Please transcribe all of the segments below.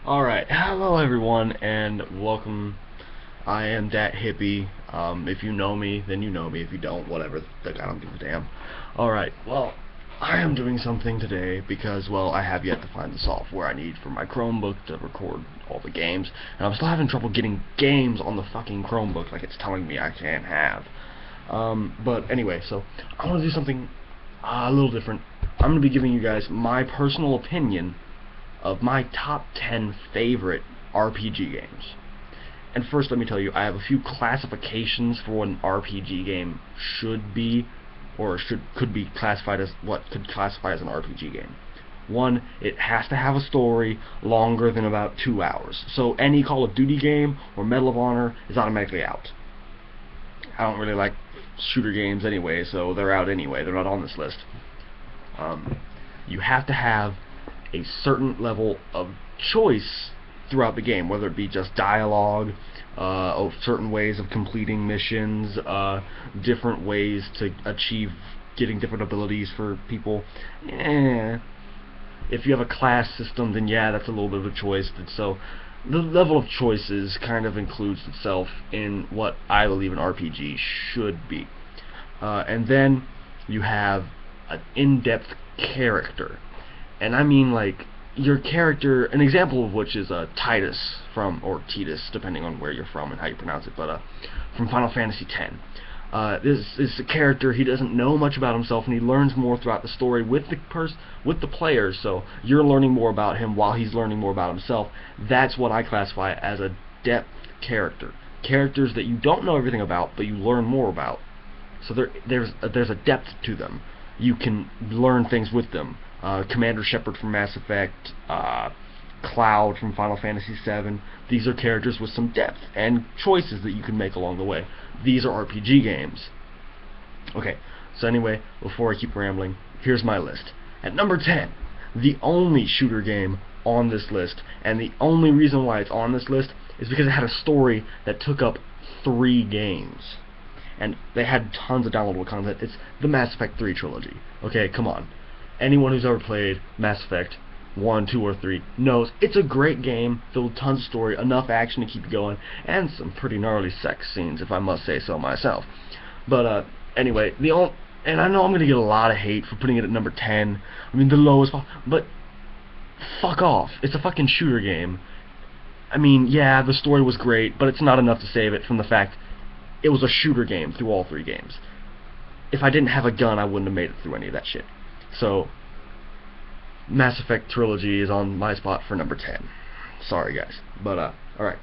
Alright, hello everyone, and welcome. I am Dat Hippie. If you know me, then you know me. If you don't, whatever. I don't give a damn. Alright, well, I am doing something today because, well, I have yet to find the software I need for my Chromebook to record all the games, and I'm still having trouble getting games on the fucking Chromebook like it's telling me I can't have. But anyway, so I want to do something a little different. I'm going to be giving you guys my personal opinion of my top 10 favorite RPG games. And first, let me tell you, I have a few classifications for what an RPG game should be, or could be classified as what could classify as an RPG game. One, it has to have a story longer than about 2 hours. So any Call of Duty game or Medal of Honor is automatically out. I don't really like shooter games anyway, so they're out anyway. They're not on this list. You have to have a certain level of choice throughout the game, whether it be just dialogue, of certain ways of completing missions, different ways to achieve getting different abilities for people. If you have a class system, then yeah, that's a little bit of a choice. And so the level of choices kind of includes itself in what I believe an RPG should be. And then you have an in-depth character. And I mean, like, your character, an example of which is Tidus or Tidus, depending on where you're from and how you pronounce it, but from Final Fantasy X. This is a character, he doesn't know much about himself, and he learns more throughout the story with the players, so you're learning more about him while he's learning more about himself. That's what I classify as a depth character. Characters that you don't know everything about, but you learn more about. So there's a depth to them. You can learn things with them. Commander Shepard from Mass Effect, Cloud from Final Fantasy VII. These are characters with some depth and choices that you can make along the way. These are RPG games. Okay, so anyway, before I keep rambling, here's my list. At number 10, the only shooter game on this list, and the only reason why it's on this list is because it had a story that took up 3 games. And they had tons of downloadable content. It's the Mass Effect 3 trilogy. Okay, come on. Anyone who's ever played Mass Effect 1, 2, or 3 knows it's a great game, filled with tons of story, enough action to keep you going, and some pretty gnarly sex scenes, if I must say so myself. But anyway, and I know I'm gonna get a lot of hate for putting it at number 10. I mean, the lowest, but fuck off. It's a fucking shooter game. I mean, yeah, the story was great, but it's not enough to save it from the fact it was a shooter game through all 3 games. If I didn't have a gun, I wouldn't have made it through any of that shit. So, Mass Effect Trilogy is on my spot for number 10. Sorry, guys. But, alright.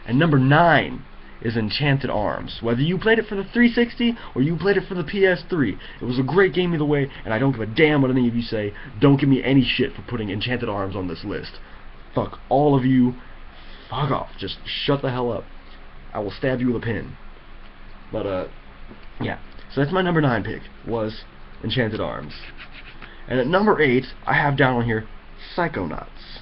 And number 9 is Enchanted Arms. Whether you played it for the 360 or you played it for the PS3, it was a great game either way, and I don't give a damn what any of you say. Don't give me any shit for putting Enchanted Arms on this list. Fuck all of you. Fuck off. Just shut the hell up. I will stab you with a pin. But, yeah. So that's my number 9 pick, was Enchanted Arms. And at number 8, I have down on here Psychonauts.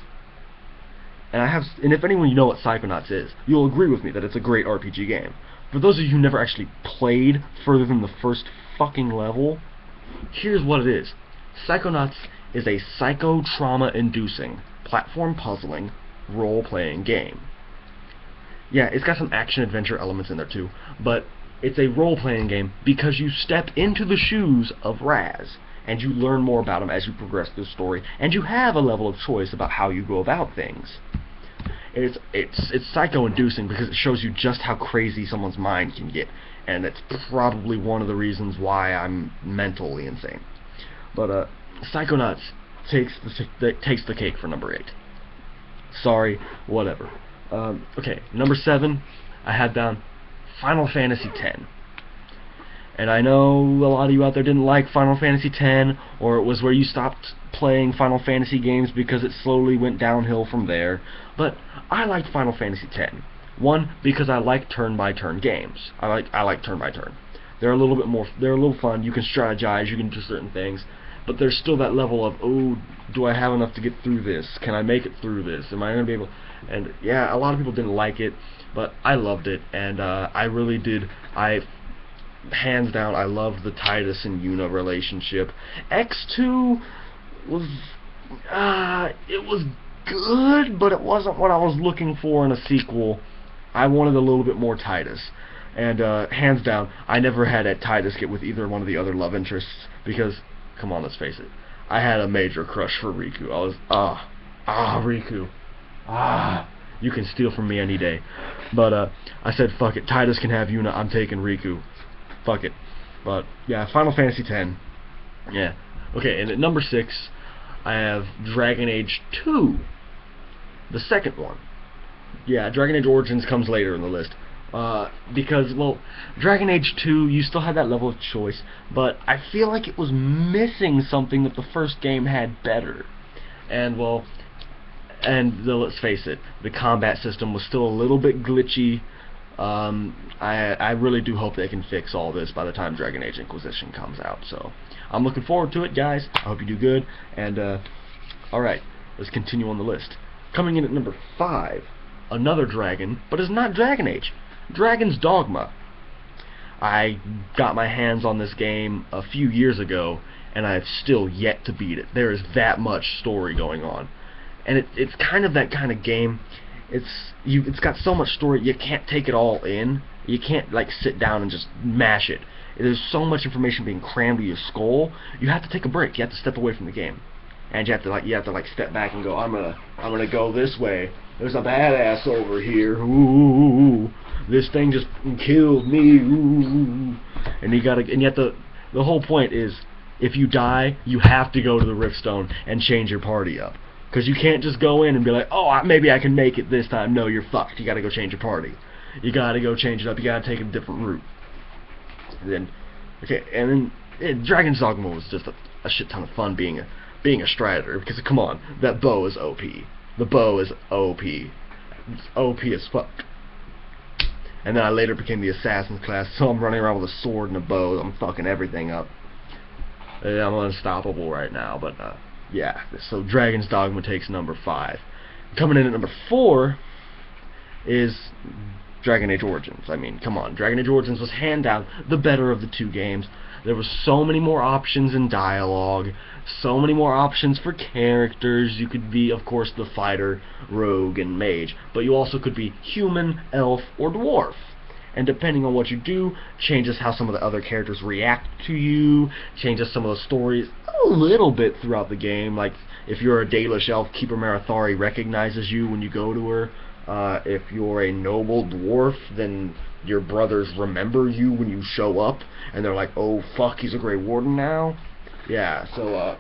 And if anyone you know what Psychonauts is, you'll agree with me that it's a great RPG game. For those of you who never actually played further than the first fucking level, here's what it is. Psychonauts is a psychotrauma-inducing, platform puzzling, role-playing game. Yeah, it's got some action-adventure elements in there too, but it's a role-playing game because you step into the shoes of Raz, and you learn more about him as you progress through the story, and you have a level of choice about how you go about things. It's psycho-inducing because it shows you just how crazy someone's mind can get, and it's probably one of the reasons why I'm mentally insane. But Psychonauts takes the cake for number 8. Sorry, whatever. Okay, number 7, I had down Final Fantasy X. And I know a lot of you out there didn't like Final Fantasy X, or it was where you stopped playing Final Fantasy games because it slowly went downhill from there. But I liked Final Fantasy X. One, because I like turn-by-turn games. I like turn-by-turn. They're a little fun. You can strategize, you can do certain things, but there's still that level of, oh, do I have enough to get through this? Can I make it through this? Am I going to be able? And yeah, a lot of people didn't like it, but I loved it, and I really did. Hands down, I loved the Tidus and Yuna relationship. X2 was, it was good, but it wasn't what I was looking for in a sequel. I wanted a little bit more Tidus. And hands down, I never had Tidus get with either one of the other love interests, because, come on, let's face it, I had a major crush for Riku. I was, Riku. You can steal from me any day. But I said, fuck it, Tidus can have Yuna, I'm taking Riku. Fuck it. But, yeah, Final Fantasy X. Yeah. Okay, and at number 6, I have Dragon Age 2. The second one. Yeah, Dragon Age Origins comes later in the list. Because, well, Dragon Age 2, you still had that level of choice, but I feel like it was missing something that the first game had better. And, well, let's face it, the combat system was still a little bit glitchy. I really do hope they can fix all this by the time Dragon Age Inquisition comes out, so I'm looking forward to it, guys. I hope you do good, and, alright, let's continue on the list. Coming in at number 5, another dragon, but it's not Dragon Age. Dragon's Dogma. I got my hands on this game a few years ago, and I've still yet to beat it. There is that much story going on. And it's kind of that kind of game. It's got so much story, you can't take it all in. You can't, like, sit down and just mash it. There's so much information being crammed to your skull, you have to take a break. You have to step away from the game. And you have to step back and go, I'm gonna go this way. There's a badass over here. Ooh, this thing just killed me. Ooh. And yet the whole point is, if you die, you have to go to the Riftstone and change your party up. Because you can't just go in and be like, oh, maybe I can make it this time. No, you're fucked. You gotta go change your party. You gotta go change it up. You gotta take a different route. And then Dragon's Dogma was just a shit ton of fun being a Strider, because come on, that bow is OP. The bow is OP. It's OP as fuck. And then I later became the Assassin class, so I'm running around with a sword and a bow. I'm fucking everything up. I'm unstoppable right now, but yeah. So Dragon's Dogma takes number 5. Coming in at number 4 is Dragon Age Origins. I mean, come on, Dragon Age Origins was hand down the better of the two games. There were so many more options in dialogue, so many more options for characters. You could be, of course, the fighter, rogue, and mage, but you also could be human, elf, or dwarf. And depending on what you do, changes how some of the other characters react to you, changes some of the stories a little bit throughout the game. Like, if you're a Dalish elf, Keeper Marathari recognizes you when you go to her. If you're a noble dwarf, then your brothers remember you when you show up, and they're like, oh fuck, he's a Grey Warden now? Yeah, so,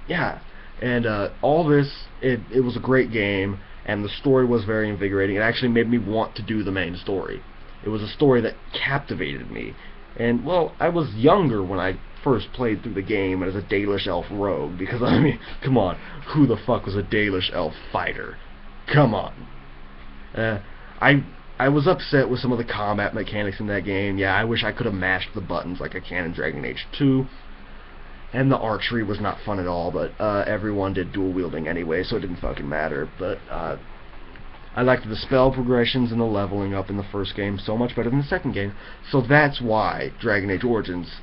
yeah. And, all this, it was a great game, and the story was very invigorating. It actually made me want to do the main story. It was a story that captivated me. And, well, I was younger when I first played through the game as a Dalish elf rogue, because, I mean, come on, who the fuck was a Dalish elf fighter? Come on. I was upset with some of the combat mechanics in that game. Yeah, I wish I could have mashed the buttons like I can in Dragon Age 2. And the archery was not fun at all, but everyone did dual wielding anyway, so it didn't fucking matter. But I liked the spell progressions and the leveling up in the first game so much better than the second game. So that's why Dragon Age Origins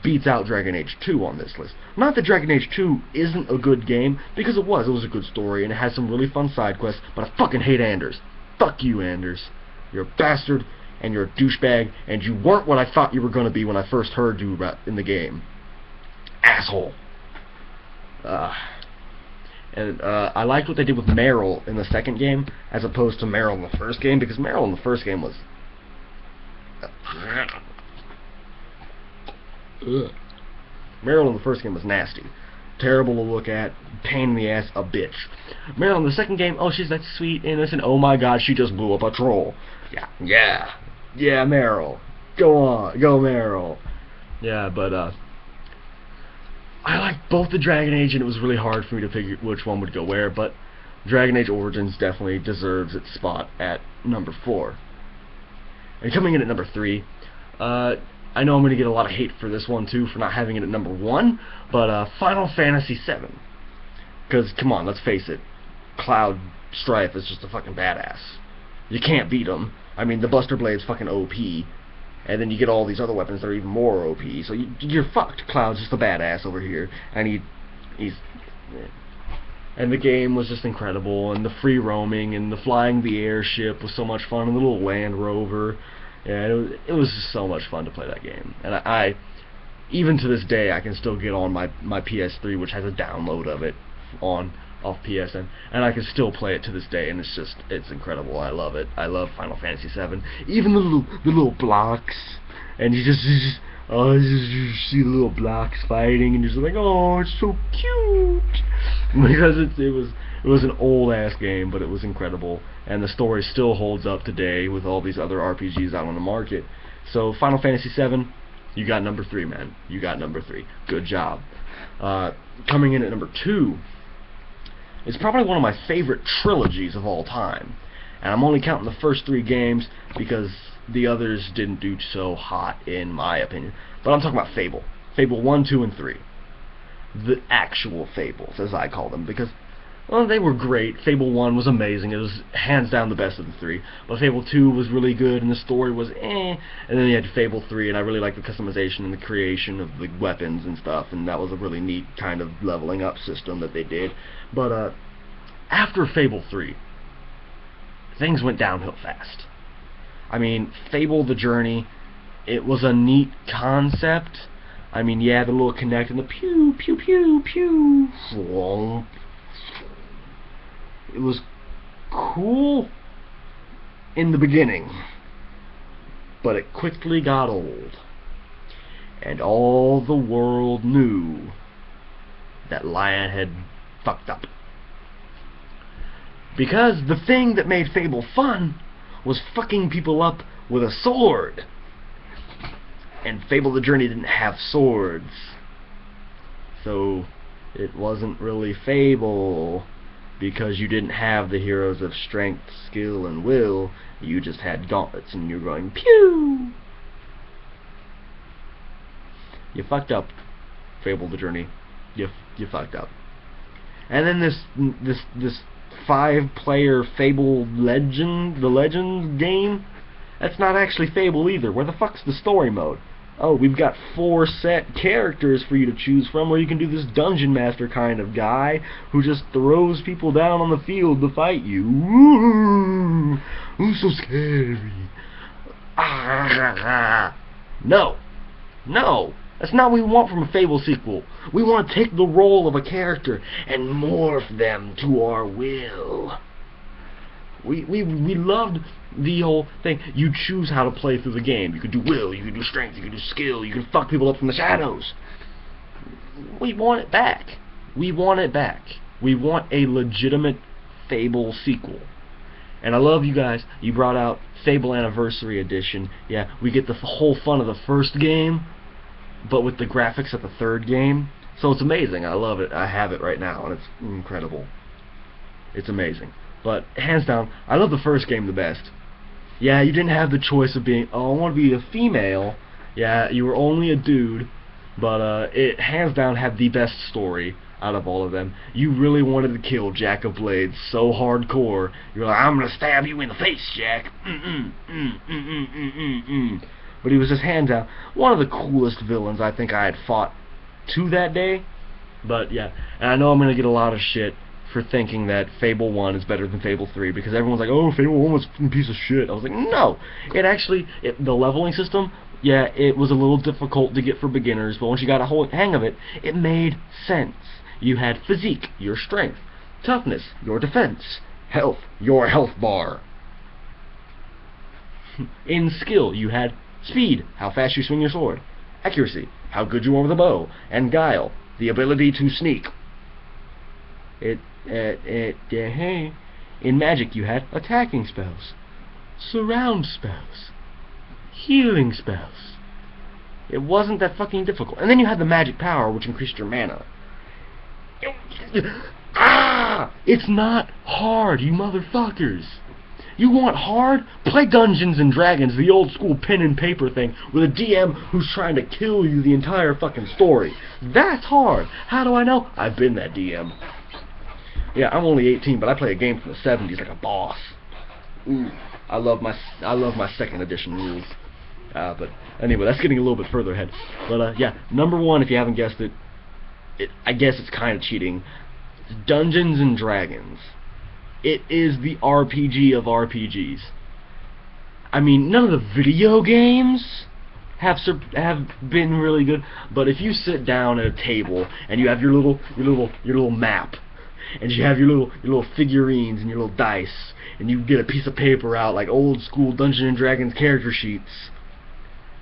beats out Dragon Age 2 on this list. Not that Dragon Age 2 isn't a good game, because it was. It was a good story, and it had some really fun side quests, but I fucking hate Anders. Fuck you, Anders. You're a bastard, and you're a douchebag, and you weren't what I thought you were going to be when I first heard you in the game. Asshole. And I liked what they did with Meryl in the second game, as opposed to Meryl in the first game, because Meryl in the first game was... Meryl in the first game was nasty. Terrible to look at, pain in the ass, a bitch. Meryl in the second game, oh, she's that sweet, innocent, oh my god, she just blew up a troll. Yeah, Meryl. Go on, go Meryl. Yeah, but, I liked both the Dragon Age, and it was really hard for me to figure which one would go where, but Dragon Age Origins definitely deserves its spot at number 4. And coming in at number 3, I know I'm going to get a lot of hate for this one, too, for not having it at number 1, but Final Fantasy VII. Because, come on, let's face it, Cloud Strife is just a fucking badass. You can't beat him. I mean, the Buster Blade's fucking OP, and then you get all these other weapons that are even more OP, so you're fucked. Cloud's just a badass over here, and he's... And the game was just incredible, and the free roaming, and the flying the airship was so much fun, and the little Land Rover. Yeah, it was just so much fun to play that game. And I even to this day, I can still get on my PS3, which has a download of it off PSN, and I can still play it to this day, and it's incredible. I love it. I love Final Fantasy VII. Even the little blocks, and you see the little blocks fighting, and you're just like, oh, it's so cute, because it was an old ass game, but it was incredible, and the story still holds up today with all these other RPGs out on the market. So Final Fantasy VII, you got number 3, man. You got number 3. Good job. Coming in at number 2 is probably one of my favorite trilogies of all time, and I'm only counting the first 3 games because the others didn't do so hot in my opinion. But I'm talking about Fable. Fable 1, 2, and 3. The actual Fables, as I call them, because, well, they were great. Fable 1 was amazing. It was hands down the best of the 3. But Fable 2 was really good, and the story was eh. And then you had Fable 3, and I really liked the customization and the creation of the weapons and stuff, and that was a really neat kind of leveling up system that they did. But after Fable 3, things went downhill fast. I mean, Fable the Journey, it was a neat concept. I mean, yeah, the little Kinect and the pew, pew, pew, pew. It was cool in the beginning, but it quickly got old. And all the world knew that Lion had fucked up. Because the thing that made Fable fun was fucking people up with a sword. And Fable the Journey didn't have swords. So it wasn't really Fable, because you didn't have the heroes of strength, skill, and will. You just had gauntlets, and you're going pew. You fucked up, Fable the Journey. You fucked up. And then this 5-player Fable Legend, the Legends game, that's not actually Fable either. Where the fuck's the story mode? Oh, we've got 4 set characters for you to choose from, where you can do this dungeon master kind of guy who just throws people down on the field to fight you. Ooh, so scary. No. No. That's not what we want from a Fable sequel. We want to take the role of a character and morph them to our will. We loved the whole thing. You choose how to play through the game. You could do will, you could do strength, you could do skill, you can fuck people up from the shadows. We want it back. We want it back. We want a legitimate Fable sequel. And I love you guys. You brought out Fable Anniversary Edition. Yeah, we get the whole fun of the first game, but with the graphics of the third game. So it's amazing. I love it. I have it right now, and it's incredible. It's amazing. But hands down, I love the first game the best. Yeah, you didn't have the choice of being, oh, I want to be a female. Yeah, you were only a dude. But it hands down had the best story out of all of them. You really wanted to kill Jack of Blades so hardcore. You're like, I'm gonna stab you in the face, Jack. But he was just hands down one of the coolest villains I think I had fought to that day. But yeah, and I know I'm gonna get a lot of shit for thinking that Fable 1 is better than Fable 3, because everyone's like, oh, Fable 1 was a piece of shit. I was like, no. It actually, the leveling system, yeah, it was a little difficult to get for beginners, but once you got a whole hang of it, it made sense. You had physique, your strength, toughness, your defense, health, your health bar. In skill, you had speed, how fast you swing your sword, accuracy, how good you are with a bow, and guile, the ability to sneak. In magic, you had attacking spells, surround spells, healing spells. It wasn't that fucking difficult. And then you had the magic power, which increased your mana. It's not hard, you motherfuckers. You want hard? Play Dungeons and Dragons, the old school pen and paper thing, with a DM who's trying to kill you the entire fucking story. That's hard. How do I know? I've been that DM. Yeah, I'm only 18, but I play a game from the 70s like a boss. Ooh, I love my second edition rules. But anyway, that's getting a little bit further ahead. But yeah, number 1, if you haven't guessed it, I guess it's kind of cheating. Dungeons and Dragons. It is the RPG of RPGs. I mean, none of the video games have been really good, but if you sit down at a table and you have your little map, and you have your little figurines and your little dice, and you get a piece of paper out like old school Dungeons and Dragons character sheets,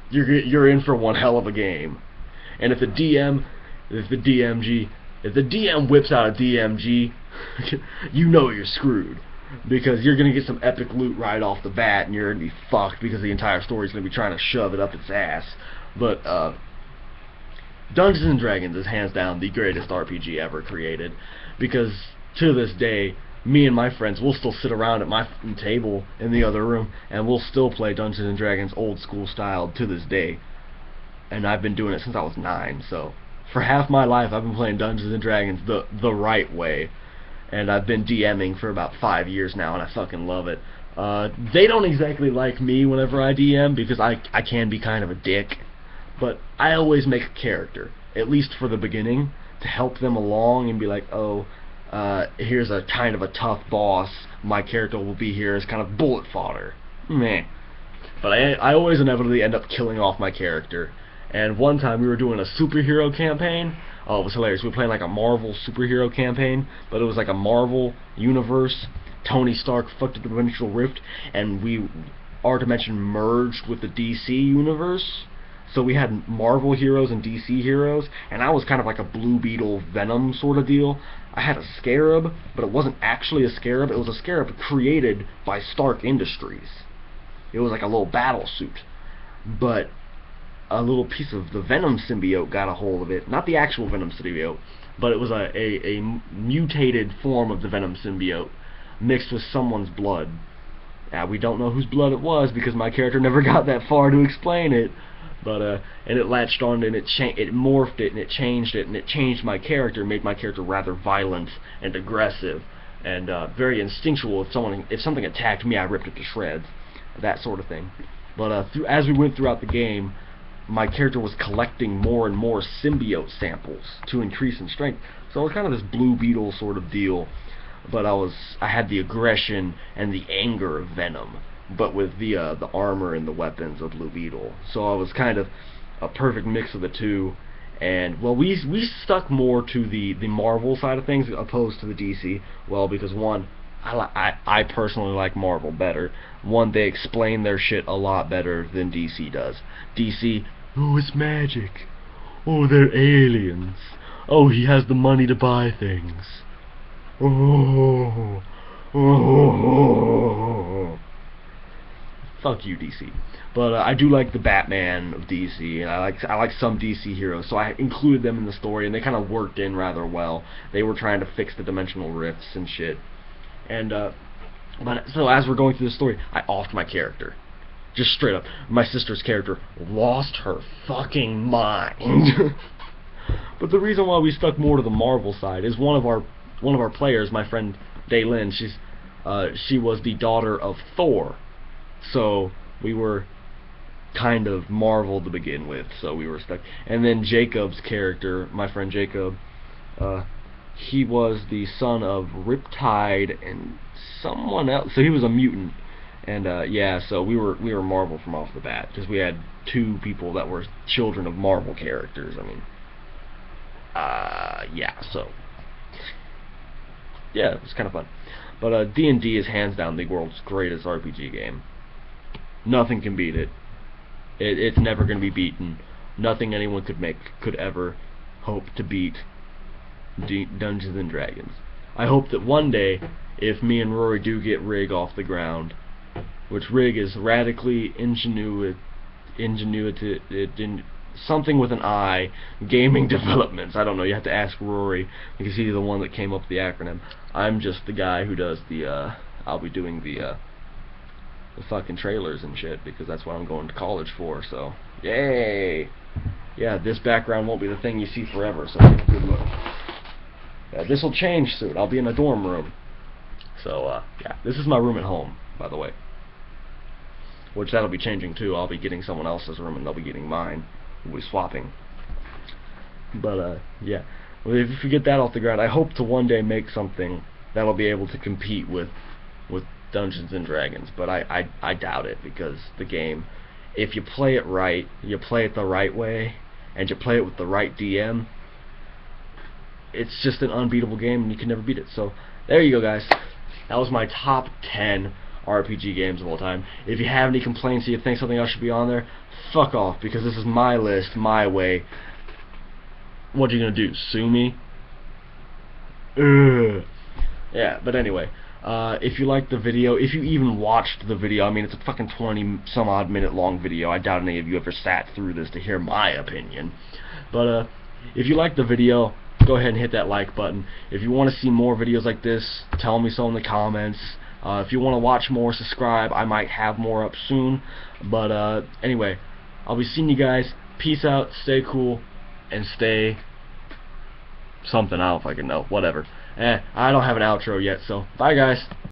you're in for one hell of a game. And if the DM whips out a DMG, you know you're screwed. Because you're going to get some epic loot right off the bat, and you're going to be fucked because the entire story's going to be trying to shove it up its ass. But Dungeons & Dragons is hands down the greatest RPG ever created. Because to this day, me and my friends will still sit around at my table in the other room, and we'll still play Dungeons & Dragons old school style to this day. And I've been doing it since I was 9, so for half my life I've been playing Dungeons & Dragons the right way. And I've been DMing for about 5 years now, and I fucking love it. They don't exactly like me whenever I DM, because I can be kind of a dick. But I always make a character, at least for the beginning, to help them along and be like, oh, here's a kind of a tough boss. My character will be here as kind of bullet fodder. Meh. But I always inevitably end up killing off my character. And one time we were doing a superhero campaign. Oh, it was hilarious. We were playing like a Marvel superhero campaign, but it was like a Marvel universe. Tony Stark fucked up the dimensional rift, and our dimension merged with the DC universe. So we had Marvel heroes and DC heroes, and I was kind of like a Blue Beetle Venom sort of deal. I had a scarab, but it wasn't actually a scarab. It was a scarab created by Stark Industries. It was like a little battle suit. But a little piece of the Venom symbiote got a hold of it. Not the actual Venom symbiote, but it was a mutated form of the Venom symbiote mixed with someone's blood. Now, we don't know whose blood it was because my character never got that far to explain it. But and it latched on, and it morphed it, and it changed my character, made my character rather violent and aggressive and very instinctual. If something attacked me, I ripped it to shreds, that sort of thing. But as we went throughout the game, my character was collecting more and more symbiote samples to increase in strength. So it was kind of this Blue Beetle sort of deal. But I had the aggression and the anger of Venom, but with the armor and the weapons of Blue Beetle. So I was kind of a perfect mix of the two. And well, we stuck more to the Marvel side of things opposed to the DC. Well, because one, I personally like Marvel better. One, they explain their shit a lot better than DC does. DC, oh, it's magic. Oh, they're aliens. Oh, he has the money to buy things. Oh. Fuck you, DC. But I do like the Batman of DC, and I like some DC heroes, so I included them in the story, and they kind of worked in rather well. They were trying to fix the dimensional rifts and shit. And but so as we're going through the story, I offed my character. Just straight up. My sister's character lost her fucking mind. But the reason why we stuck more to the Marvel side is one of our players, my friend Daylin, she was the daughter of Thor. So we were kind of Marvel to begin with, so we were stuck. And then Jacob's character, my friend Jacob, he was the son of Riptide and someone else. So he was a mutant. And yeah, so we were Marvel from off the bat, because we had two people that were children of Marvel characters. I mean, yeah, so yeah, it was kind of fun. But D&D is hands down the world's greatest RPG game. Nothing can beat it. It's never going to be beaten. Nothing anyone could ever hope to beat Dungeons and Dragons. I hope that one day, if me and Rory do get Rig off the ground, which Rig is radically ingenuity, something with an I, gaming developments. I don't know, you have to ask Rory, because he's the one that came up with the acronym. I'm just the guy who does I'll be doing the fucking trailers and shit, because that's what I'm going to college for, so, yay! Yeah, this background won't be the thing you see forever, so good luck. Yeah, this will change soon. I'll be in a dorm room. So, yeah, this is my room at home, by the way. Which that'll be changing too. I'll be getting someone else's room and they'll be getting mine. We'll be swapping. But, yeah. if you get that off the ground, I hope to one day make something that'll be able to compete with Dungeons and Dragons, but I doubt it, because the game, if you play it right, you play it the right way, and you play it with the right DM, it's just an unbeatable game, and you can never beat it. So there you go, guys. That was my top 10 RPG games of all time. If you have any complaints or you think something else should be on there, fuck off, because this is my list, my way. What are you gonna do? Sue me? Ugh. Yeah, but anyway, if you liked the video, if you even watched the video, I mean, it's a fucking 20-some-odd minute long video. I doubt any of you ever sat through this to hear my opinion. But if you liked the video, go ahead and hit that like button. If you want to see more videos like this, tell me so in the comments. If you want to watch more, subscribe. I might have more up soon. But anyway, I'll be seeing you guys. Peace out, stay cool, and stay something. I don't fucking know. Whatever. I don't have an outro yet, so bye, guys.